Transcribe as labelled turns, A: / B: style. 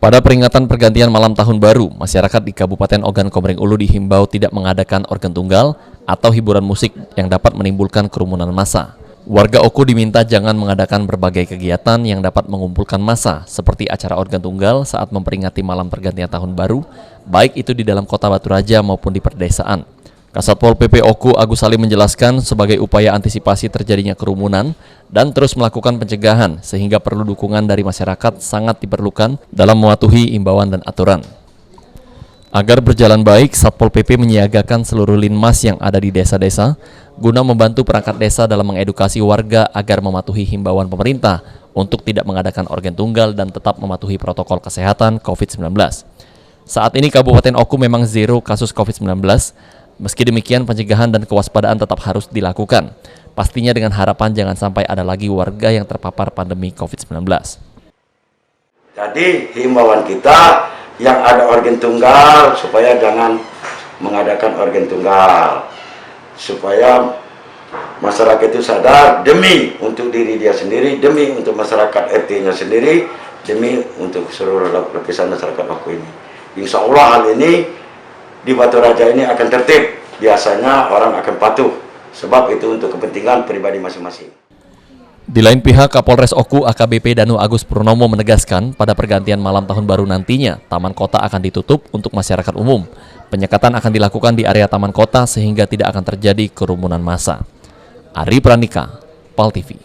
A: Pada peringatan pergantian malam tahun baru, masyarakat di Kabupaten Ogan Komering Ulu dihimbau tidak mengadakan organ tunggal atau hiburan musik yang dapat menimbulkan kerumunan massa. Warga Oku diminta jangan mengadakan berbagai kegiatan yang dapat mengumpulkan massa, seperti acara organ tunggal saat memperingati malam pergantian tahun baru, baik itu di dalam kota Batu Raja maupun di perdesaan. Kasatpol PP Oku Agus Salim menjelaskan sebagai upaya antisipasi terjadinya kerumunan dan terus melakukan pencegahan sehingga perlu dukungan dari masyarakat sangat diperlukan dalam mematuhi imbauan dan aturan. Agar berjalan baik, Satpol PP menyiagakan seluruh linmas yang ada di desa-desa guna membantu perangkat desa dalam mengedukasi warga agar mematuhi himbauan pemerintah untuk tidak mengadakan organ tunggal dan tetap mematuhi protokol kesehatan COVID-19. Saat ini Kabupaten Oku memang zero kasus COVID-19. Meski demikian, pencegahan dan kewaspadaan tetap harus dilakukan. Pastinya dengan harapan jangan sampai ada lagi warga yang terpapar pandemi COVID-19.
B: Jadi himbauan kita yang ada organ tunggal supaya jangan mengadakan organ tunggal. Supaya masyarakat itu sadar demi untuk diri dia sendiri, demi untuk masyarakat RT-nya sendiri, demi untuk seluruh lapisan masyarakat Oku ini. Insya Allah hal ini di Batu Raja ini akan tertib, biasanya orang akan patuh, sebab itu untuk kepentingan pribadi masing-masing.
A: Di lain pihak, Kapolres Oku AKBP Danu Agus Purnomo menegaskan pada pergantian malam tahun baru nantinya, Taman Kota akan ditutup untuk masyarakat umum. Penyekatan akan dilakukan di area Taman Kota sehingga tidak akan terjadi kerumunan massa. Ari Pranika, PAL TV.